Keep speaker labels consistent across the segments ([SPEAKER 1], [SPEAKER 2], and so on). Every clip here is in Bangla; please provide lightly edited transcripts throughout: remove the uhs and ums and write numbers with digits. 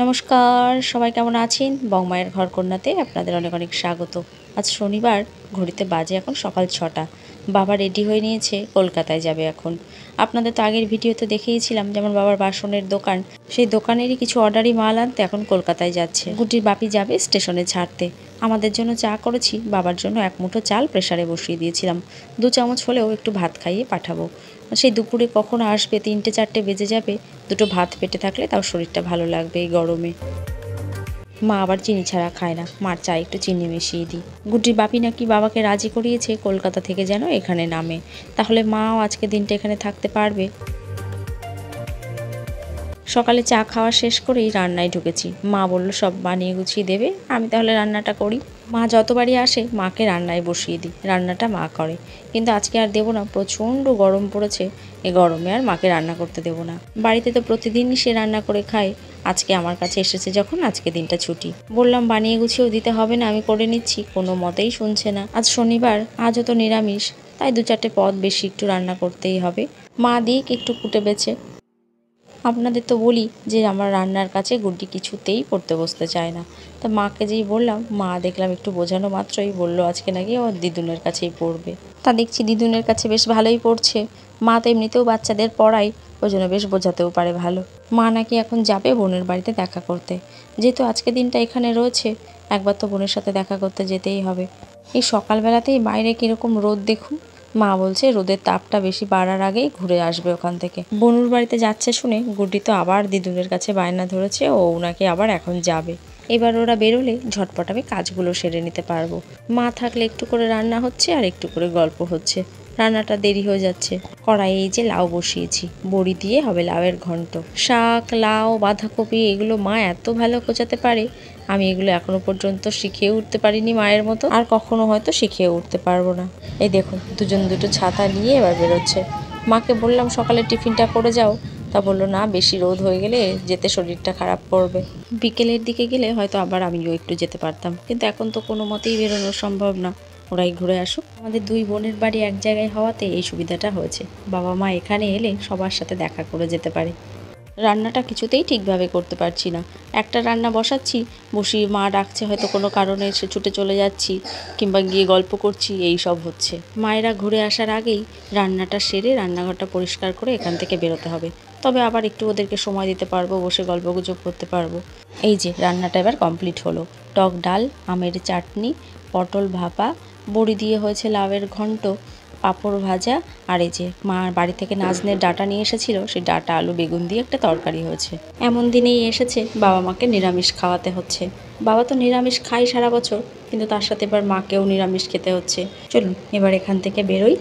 [SPEAKER 1] নমস্কার, সবাই কেমন আছেন? বংমায়ের ঘরকন্যাতে আপনাদের অনেক অনেক স্বাগত। আজ শনিবার, ঘড়িতে বাজে এখন সকাল ৬টা। বাবা রেডি হয়ে নিয়েছে, কলকাতায় যাবে এখন। আপনাদের তো আগের ভিডিওতে দেখিয়েছিলাম যেমন বাবার বাসনের দোকান, সেই দোকানেরই কিছু অর্ডারি মাল আনতে এখন কলকাতায় যাচ্ছে। গুটির বাপি যাবে স্টেশনে ছাড়তে। আমাদের জন্য চা করেছি, বাবার জন্য এক মুঠো চাল প্রেসারে বসিয়ে দিয়েছিলাম। 2 চামচ হলেও একটু ভাত খাইয়ে পাঠাবো। সেই দুপুরে কখন আসবে, 3টে-4টে বেজে যাবে। দুটো ভাত পেটে থাকলে তাও শরীরটা ভালো লাগবে এই গরমে। মা আবার চিনি ছাড়া খায় না, মার চায়ে একটু চিনি মিশিয়ে দিই। গুড্ডির বাপি নাকি বাবাকে রাজি করিয়েছে কলকাতা থেকে যেন এখানে নামে, তাহলে মাও আজকে দিনটা এখানে থাকতে পারবে। সকালে চা খাওয়া শেষ করেই রান্নায় ঢুকেছি। মা বলল সব বানিয়ে গুছিয়ে দেবে, আমি তাহলে রান্নাটা করি। মা যতবারই আসে মাকে রান্নায় বসিয়ে দিই, রান্নাটা মা করে। কিন্তু আজকে আর দেবো না, প্রচণ্ড গরম পড়েছে। এ গরমে আর মাকে রান্না করতে দেবো না। বাড়িতে তো প্রতিদিনই সে রান্না করে খায়, আজকে আমার কাছে এসেছে যখন, আজকে দিনটা ছুটি। বললাম বানিয়ে গুছিয়েও দিতে হবে না, আমি করে নিচ্ছি, কোনো মতেই শুনছে না। আজ শনিবার, আজও তো নিরামিষ, তাই 2-4টে পদ বেশি একটু রান্না করতেই হবে। মা দিক একটু কুটে বেছে। আপনাদের তো বলি যে আমার রান্নার কাছে গুড্ডি কিছুতেই পড়তে বসতে চায় না। তা মাকে যেই বললাম, মা দেখলাম একটু বোঝানো মাত্রই বলল আজকে নাকি আমার দিদুনের কাছেই পড়বে। তা দেখছি দিদুনের কাছে বেশ ভালোই পড়ছে। মা তো এমনিতেও বাচ্চাদের পড়ায়, ওই জন্য বেশ বোঝাতেও পারে ভালো। মা নাকি এখন যাবে বোনের বাড়িতে দেখা করতে। যেহেতু আজকে দিনটা এখানে রয়েছে, একবার তো বোনের সাথে দেখা করতে যেতেই হবে। এই সকালবেলাতেই বাইরে কীরকম রোদ দেখুন। মা বলছে রোদের তাপটা বেশি বাড়ার আগেই ঘুরে আসবে ওখান থেকে। বনুর বাড়িতে যাচ্ছে শুনে গুড্ডি তো আবার দিদুনের কাছে বায়না ধরেছে ও ওনাকে আবার এখন যাবে। এবার ওরা বেরোলে ঝটপট আমি কাজগুলো সেরে নিতে পারবো। মা থাকলে একটু করে রান্না হচ্ছে আর একটু করে গল্প হচ্ছে, রান্নাটা দেরি হয়ে যাচ্ছে। কড়াইয়ে এই যে লাউ বসিয়েছি, বড়ি দিয়ে হবে লাউয়ের ঘন্ট। শাক, লাউ, বাঁধাকপি এগুলো মা এত ভালো কোচাতে পারে, আমি এগুলো এখনো পর্যন্ত শিখে উঠতে পারিনি মায়ের মতো, আর কখনো হয়তো শিখে উঠতে পারবো না। এই দেখুন দুজন দুটো ছাতা নিয়ে এবার বেরোচ্ছে। মাকে বললাম সকালে টিফিনটা করে যাও, তা বললো না বেশি রোদ হয়ে গেলে যেতে শরীরটা খারাপ করবে। বিকেলের দিকে গেলে হয়তো আবার আমিও একটু যেতে পারতাম, কিন্তু এখন তো কোনো মতেই বেরোনো সম্ভব না। ওরাই ঘুরে আসুক। আমাদের 2 বোনের বাড়ি এক জায়গায় হওয়াতে এই সুবিধাটা হয়েছে, বাবা মা এখানে এলে সবার সাথে দেখা করে যেতে পারে। রান্নাটা কিছুতেই ঠিকভাবে করতে পারছি না। একটা রান্না বসাচ্ছি, বসিয়ে মা ডাকছে, হয়তো কোনো কারণে এসে ছুটে চলে যাচ্ছি, কিংবা গিয়ে গল্প করছি, এই সব হচ্ছে। মায়েরা ঘুরে আসার আগেই রান্নাটা সেরে রান্নাঘরটা পরিষ্কার করে এখান থেকে বেরোতে হবে, তবে আবার একটু ওদেরকে সময় দিতে পারবো, বসে গল্পগুজব করতে পারবো। এই যে রান্নাটা এবার কমপ্লিট হলো। টক ডাল, আমের চাটনি, পটল ভাপা, বড়ি দিয়ে হয়েছে লাউয়ের ঘন্ট, পাঁপড় ভাজা, আর এই যে মা বাড়ি থেকে নাজনের ডাঁটা নিয়ে এসেছিল, সেই ডাঁটা আলু বেগুন দিয়ে একটা তরকারি হয়েছে। এমন দিনেই এসেছে বাবা মাকে নিরামিষ খাওয়াতে হচ্ছে। বাবা তো নিরামিষ খায় সারা বছর, কিন্তু তার সাথে এবার মাকেও নিরামিষ খেতে হচ্ছে। চলুন এবার এখান থেকে বেরোই।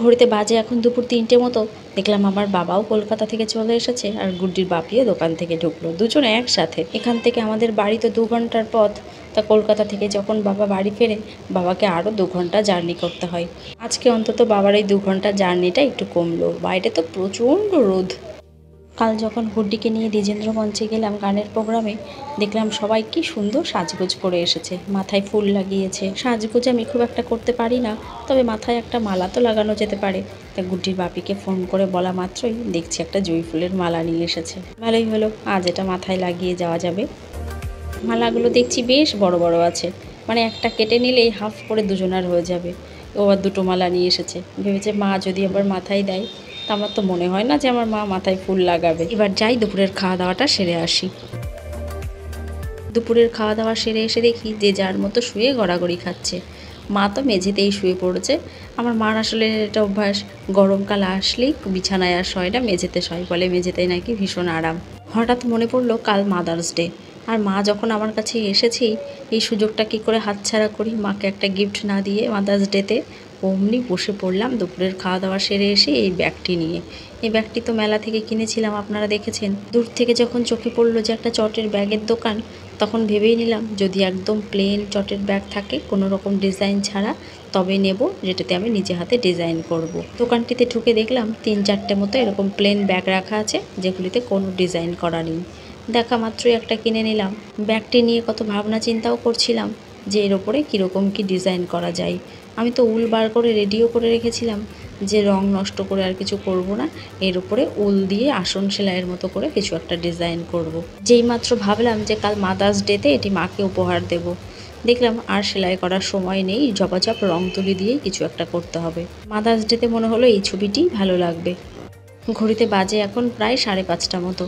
[SPEAKER 1] ঘড়িতে বাজে এখন দুপুর 3টে মতো। দেখলাম আমার বাবাও কলকাতা থেকে চলে এসেছে, আর গুড্ডির বাপিও দোকান থেকে ঢুকলো, দুজনে একসাথে। এখান থেকে আমাদের বাড়ি তো 2 ঘন্টার পথ। তা কলকাতা থেকে যখন বাবা বাড়ি ফেরে, বাবাকে আরও 2 ঘন্টা জার্নি করতে হয়। আজকে অন্তত বাবার এই 2 ঘন্টার জার্নিটা একটু কমলো, বাইরে তো প্রচণ্ড রোদ। কাল যখন গুড্ডিকে নিয়ে দ্বিজেন্দ্র মঞ্চে গেলাম গানের প্রোগ্রামে, দেখলাম সবাই কি সুন্দর সাজগোজ করে এসেছে, মাথায় ফুল লাগিয়েছে। সাজগোজ আমি খুব একটা করতে পারি না, তবে মাথায় একটা মালা তো লাগানো যেতে পারে। তা গুড্ডির বাপিকে ফোন করে বলা মাত্রই দেখছি একটা জুঁই ফুলের মালা নিয়ে এসেছে। ভালোই হলো, আজ এটা মাথায় লাগিয়ে যাওয়া যাবে। মালাগুলো দেখছি বেশ বড় বড় আছে, মানে একটা কেটে নিলেই হাফ করে দুজনার হয়ে যাবে। ও আর 2টো মালা নিয়ে এসেছে, ভেবেছে মা যদি আবার মাথায় দেয়। তা আমার তো মনে হয় না যে আমার মা মাথায় ফুল লাগাবে। এবার যাই দুপুরের খাওয়া দাওয়াটা সেরে আসি। দুপুরের খাওয়া দাওয়া সেরে এসে দেখি যে যার মতো শুয়ে গড়াগড়ি খাচ্ছে। মা তো মেঝেতেই শুয়ে পড়েছে। আমার মার আসলে এটা অভ্যাস, গরমকাল আসলেই বিছানায় আর শয় না, মেঝেতে শয়, বলে মেঝেতেই নাকি ভীষণ আরাম। হঠাৎ মনে পড়লো কাল মাদার্স ডে, আর মা যখন আমার কাছে এসেছেই, এই সুযোগটা কী করে হাতছাড়া করি, মাকে একটা গিফট না দিয়ে মাদার্স ডেতে। অমনি বসে পড়লাম দুপুরের খাওয়া দাওয়া সেরে এসে এই ব্যাগটি নিয়ে। এই ব্যাগটি তো মেলা থেকে কিনেছিলাম, আপনারা দেখেছেন। দূর থেকে যখন চোখে পড়লো যে একটা চটের ব্যাগের দোকান, তখন ভেবেই নিলাম যদি একদম প্লেন চটের ব্যাগ থাকে, কোনো রকম ডিজাইন ছাড়া, তবে নেব, যেটাতে আমি নিজে হাতে ডিজাইন করব। দোকানটিতে ঢুকে দেখলাম 3-4টে মতো এরকম প্লেন ব্যাগ রাখা আছে, যেগুলিতে কোনো ডিজাইন করা নেই। দেখা মাত্রই একটা কিনে নিলাম। ব্যাগটি নিয়ে কত ভাবনা চিন্তাও করছিলাম যে এর ওপরে কীরকম কী ডিজাইন করা যায়। আমি তো উল বার করে রেডিও করে রেখেছিলাম, যে রং নষ্ট করে আর কিছু করব না, এর উপরে উল দিয়ে আসন সেলাইয়ের মতো করে কিছু একটা ডিজাইন করব। যেই মাত্র ভাবলাম যে কাল মাদার্স ডেতে এটি মাকে উপহার দেব, দেখলাম আর সেলাই করার সময় নেই, ঝপাঝপ রং তুলি দিয়েই কিছু একটা করতে হবে। মাদার্স ডেতে মনে হলো এই ছবিটি ভালো লাগবে। ঘড়িতে বাজে এখন প্রায় 5:30 মতো।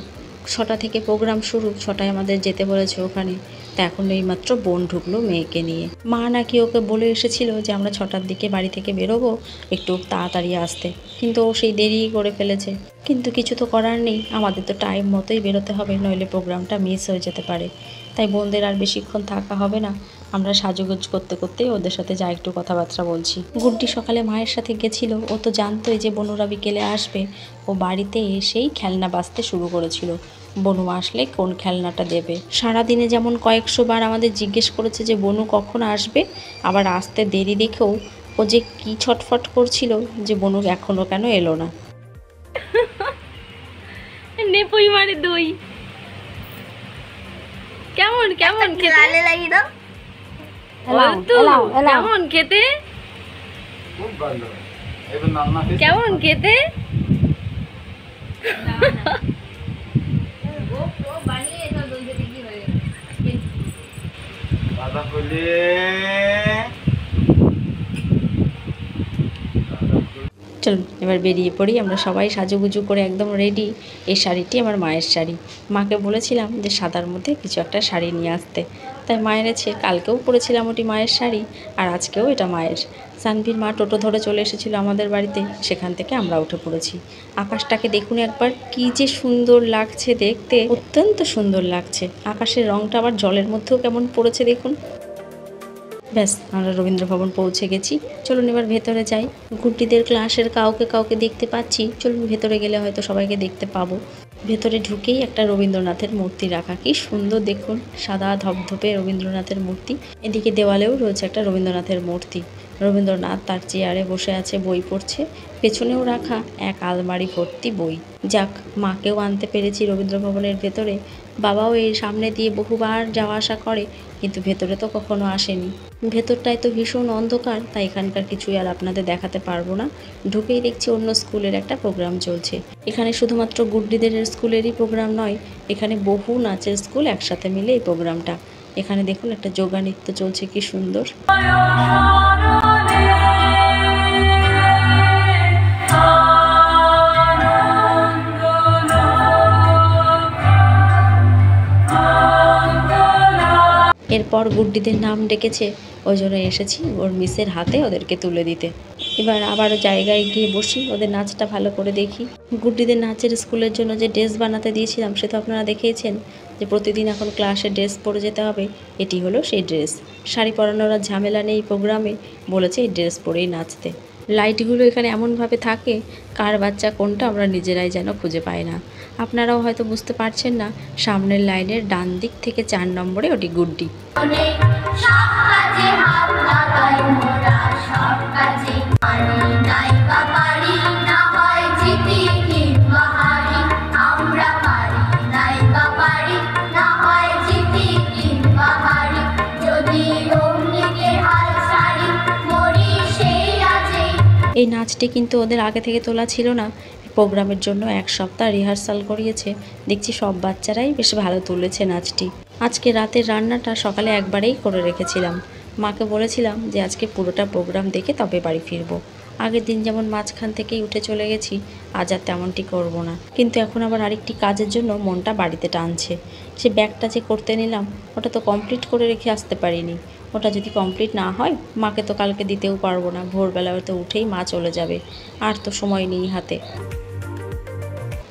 [SPEAKER 1] 6টা থেকে প্রোগ্রাম শুরু, 6টায় আমাদের যেতে বলেছে ওখানে। তা এখন এইমাত্র বোন ঢুকলো মেয়েকে নিয়ে। মা নাকি ওকে বলে এসেছিল যে আমরা 6টার দিকে বাড়ি থেকে বেরোবো, একটু তাড়াতাড়ি আসতে, কিন্তু ও সেই দেরি করে ফেলেছে। কিন্তু কিছু তো করার নেই, আমাদের তো টাইম মতোই বেরোতে হবে, নইলে প্রোগ্রামটা মিস হয়ে যেতে পারে। তাই বোনদের আর বেশিক্ষণ থাকা হবে না, আমরা সাজুগুজ করতে করতেই ওদের সাথে যা একটু কথাবার্তা বলছি। গুড্ডি সকালে মায়ের সাথে গেছিল, ও তো জানতোই যে বনুরা বিকেলে আসবে। ও বাড়িতে এসেই খেলনা বাজতে শুরু করেছিল, বনু আসলে কোন খেলনাটা দেবে। সারাদিনে যেমন কয়েকশো বার আমাদের জিজ্ঞেস করেছে যে বনু কখন আসবে, আবার আসতে দেরি দেখেও ও যে কি ছটফট করছিল যে বনু এখনো কেন এলো না। নেপুই মারে দই কেমন কেমন খেতে লাগি দাও, কেমন খেতে,
[SPEAKER 2] খুব ভালো। এবার নান্না
[SPEAKER 1] কেমন খেতে।
[SPEAKER 2] দাদা বলে
[SPEAKER 1] চলুন এবার বেরিয়ে পড়ি, আমরা সবাই সাজুগুজু করে একদম রেডি। এই শাড়িটি আমার মায়ের শাড়ি, মাকে বলেছিলাম যে সাদার মধ্যে কিছু একটা শাড়ি নিয়ে আসতে, তাই মা এনেছে। কালকেও পরেছিলাম ওটি মায়ের শাড়ি, আর আজকেও এটা মায়ের। সানভীর মা টোটো ধরে চলে এসেছিলো আমাদের বাড়িতে, সেখান থেকে আমরা উঠে পড়েছি। আকাশটাকে দেখুন একবার, কি যে সুন্দর লাগছে দেখতে, অত্যন্ত সুন্দর লাগছে। আকাশের রঙটা আবার জলের মধ্যেও কেমন পড়েছে দেখুন। ব্যাস আমরা রবীন্দ্র ভবন পৌঁছে গেছি। চলুন এবার ভেতরে যাই। গুড্ডিদের ক্লাসের কাউকে কাউকে দেখতে পাচ্ছি, চলুন ভেতরে গেলে হয়তো সবাইকে দেখতে পাবো। ভেতরে ঢুকেই একটা রবীন্দ্রনাথের মূর্তি রাখা, কি সুন্দর দেখুন, সাদা ধপধপে রবীন্দ্রনাথের মূর্তি। এদিকে দেওয়ালেও রয়েছে একটা রবীন্দ্রনাথের মূর্তি। রবীন্দ্রনাথ তার চেয়ারে বসে আছে, বই পড়ছে। পেছনেও রাখা এক আলমারি ভর্তি বই। যাক, মাকেও আনতে পেরেছি রবীন্দ্র ভবনের ভেতরে। বাবাও এই সামনে দিয়ে বহুবার যাওয়া আসা করে, কিন্তু ভেতরে তো কখনো আসেনি। ভেতরটায় তো ভীষণ অন্ধকার, তাই এখানকার কিছুই আর আপনাদের দেখাতে পারবো না। ঢুকেই দেখছি অন্য স্কুলের একটা প্রোগ্রাম চলছে। এখানে শুধুমাত্র গুড্ডিদের স্কুলেরই প্রোগ্রাম নয়, এখানে বহু নাচের স্কুল একসাথে মিলে এই প্রোগ্রামটা। এখানে দেখুন একটা যোগা নৃত্য চলছে, কি সুন্দর। এরপর গুড্ডিদের নাম ডেকেছে, ওই জন্য এসেছি ওর মিসের হাতে ওদেরকে তুলে দিতে। এবার আবার জায়গায় গিয়ে বসি, ওদের নাচটা ভালো করে দেখি। গুড্ডিদের নাচের স্কুলের জন্য যে ড্রেস বানাতে দিয়েছিলাম সে তো আপনারা দেখেইছেন, যে প্রতিদিন এখন ক্লাসে ড্রেস পরে যেতে হবে। এটি হলো সেই ড্রেস। শাড়ি পরানোর আর ঝামেলা নেই প্রোগ্রামে, বলেছে এই ড্রেস পরেই নাচতে। লাইটগুলো এখানে এমনভাবে থাকে, কার বাচ্চা কোনটা আমরা নিজেরাই যেন খুঁজে পাই না। আপনারাও হয়তো বুঝতে পারছেন না, সামনের লাইনের ডান দিক থেকে 4 নম্বরে ওটি গুড্ডি। এই নাচটি কিন্তু ওদের আগে থেকে তোলা ছিল না, প্রোগ্রামের জন্য 1 সপ্তাহ রিহার্সাল করিয়েছে। দেখছি সব বাচ্চারাই বেশ ভালো তুলেছে নাচটি। আজকে রাতের রান্নাটা সকালে একবারেই করে রেখেছিলাম। মাকে বলেছিলাম যে আজকে পুরোটা প্রোগ্রাম দেখে তবে বাড়ি ফিরবো। আগের দিন যেমন মাঝখান থেকেই উঠে চলে গেছি, আজ আর তেমনটি করবো না। কিন্তু এখন আবার আরেকটি কাজের জন্য মনটা বাড়িতে টানছে। সে ব্যাগটা যে করতে নিলাম, ওটা তো কমপ্লিট করে রেখে আসতে পারিনি। ওটা যদি কমপ্লিট না হয়, মাকে তো কালকে দিতেও পারবো না। ভোরবেলা হয়তো উঠেই মা চলে যাবে, আর তো সময় নেই হাতে।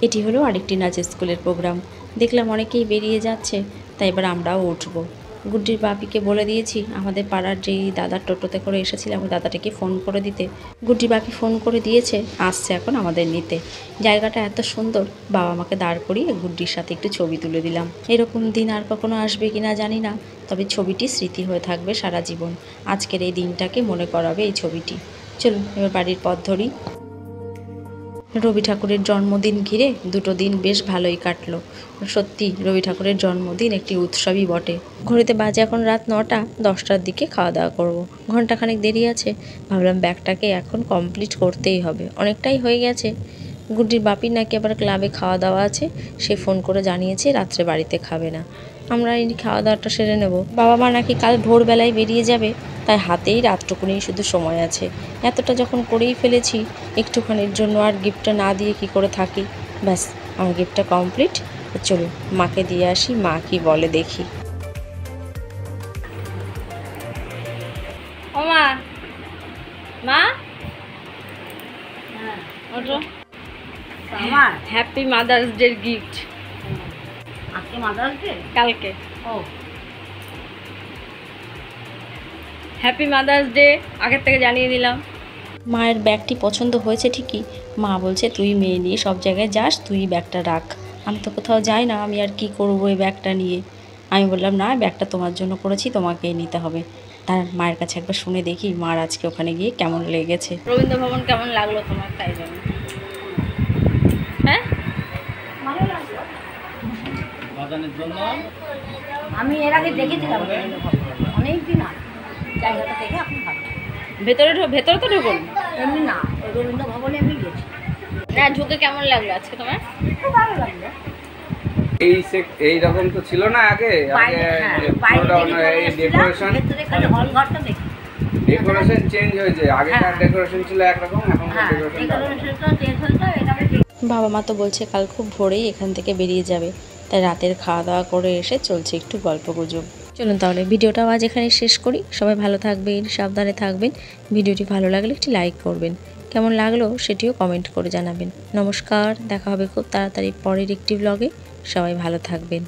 [SPEAKER 1] এটি হলো আরেকটি নাচের স্কুলের প্রোগ্রাম। দেখলাম অনেকেই বেরিয়ে যাচ্ছে, তাই এবার আমরাও উঠবো। গুড্ডির বাপিকে বলে দিয়েছি আমাদের পাড়ার যেই দাদার টোটোতে করে এসেছিলাম ওই দাদাটাকে ফোন করে দিতে। গুড্ডির বাপি ফোন করে দিয়েছে, আসছে এখন আমাদের নিতে। জায়গাটা এত সুন্দর, বাবা মাকে দাঁড় করিয়ে গুড্ডির সাথে একটু ছবি তুলে দিলাম। এরকম দিন আর কখনো আসবে কিনা জানি না, তবে ছবিটি স্মৃতি হয়ে থাকবে সারা জীবন। আজকের এই দিনটাকে মনে করাবে এই ছবিটি। চলুন এবার বাড়ির পথ ধরি। রবি ঠাকুরের জন্মদিন ঘিরে দুটো দিন বেশ ভালোই কাটলো। সত্যি রবি ঠাকুরের জন্মদিন একটি উৎসবই বটে। ঘড়িতে বাজে এখন রাত 9টা, 10টার দিকে খাওয়া দাওয়া করবো। ঘন্টাখানেক দেরি আছে, ভাবলাম ব্যাগটাকে এখন কমপ্লিট করতেই হবে, অনেকটাই হয়ে গেছে। গুড্ডির বাপির নাকি আবার ক্লাবে খাওয়া দাওয়া আছে, সে ফোন করে জানিয়েছে রাত্রে বাড়িতে খাবে না। আমরা এই খাওয়া দাওয়াটা সেরে নেব। বাবা মা নাকি কাল ভোরবেলায় বেরিয়ে যাবে, তাই হাতেই রাতটুকুনি শুধু সময় আছে। এতটা যখন করেই ফেলেছি, একটুখানির জন্য আর গিফটটা না দিয়ে কি করে থাকি। ব্যাস, আমার গিফটটা কমপ্লিট। চলুন মাকে দিয়ে আসি, মা কি বলে দেখি। ও মা, মা ওঠো।
[SPEAKER 3] আমার
[SPEAKER 1] হ্যাপি মাদার্স ডে গিফট।
[SPEAKER 3] আজকে মাদার্স ডে?
[SPEAKER 1] কালকে।
[SPEAKER 3] ও
[SPEAKER 1] হ্যাপি মাদার্স ডে আগের থেকে জানিয়ে দিলাম। মায়ের ব্যাগটি পছন্দ হয়েছে ঠিকই, মা বলছে তুই মেয়ে নিয়ে সব জায়গায় যাস, তুই ব্যাগটা রাখ। আমি তো কোথাও যাই না, আমি আর কি করবো এই ব্যাগটা নিয়ে। আমি বললাম না, ব্যাগটা তোমার জন্য করেছি, তোমাকেই নিতে হবে। তার মায়ের কাছে একবার শুনে দেখি মার আজকে ওখানে গিয়ে কেমন লেগেছে। রবীন্দ্র ভবন কেমন লাগলো তোমার, তাই জন্য? হ্যাঁ,
[SPEAKER 3] ভালো লাগলো।
[SPEAKER 2] বাজানোর জন্য
[SPEAKER 3] আমি এর আগে দেখেছিলাম অনেক দিন আগে, জায়গাটা দেখে এখন ভালো।
[SPEAKER 1] ভেতরে তো ঢুকুন।
[SPEAKER 3] এমনি না, ওই রবীন্দ্র ভবনে আমি গেছি,
[SPEAKER 1] না ঢুকে কেমন লাগলো আজকে তোমার?
[SPEAKER 3] খুব ভালো লাগলো।
[SPEAKER 4] এই রকম তো ছিল না আগে।
[SPEAKER 3] বাইরে
[SPEAKER 4] ডেকোরেশন
[SPEAKER 3] হল ঘরটা দেখি,
[SPEAKER 4] ডেকোরেশন চেঞ্জ হয়েছে। আগেকার ডেকোরেশন ছিল একরকম, এখন
[SPEAKER 3] হ্যাঁ ডেকোরেশনটা চেঞ্জ হয়েছে। এটা আমি
[SPEAKER 1] বাবা মা তো বলছে কাল খুব ভোরেই এখান থেকে বেরিয়ে যাবে, তাই রাতের খাওয়া দাওয়া করে এসে চলছে একটু গল্প গুজব। চলুন তাহলে ভিডিওটাও আজ এখানে শেষ করি। সবাই ভালো থাকবেন, সাবধানে থাকবেন। ভিডিওটি ভালো লাগলে একটি লাইক করবেন, কেমন লাগলো সেটিও কমেন্ট করে জানাবেন। নমস্কার, দেখা হবে খুব তাড়াতাড়ি পরের একটি ব্লগে। সবাই ভালো থাকবেন।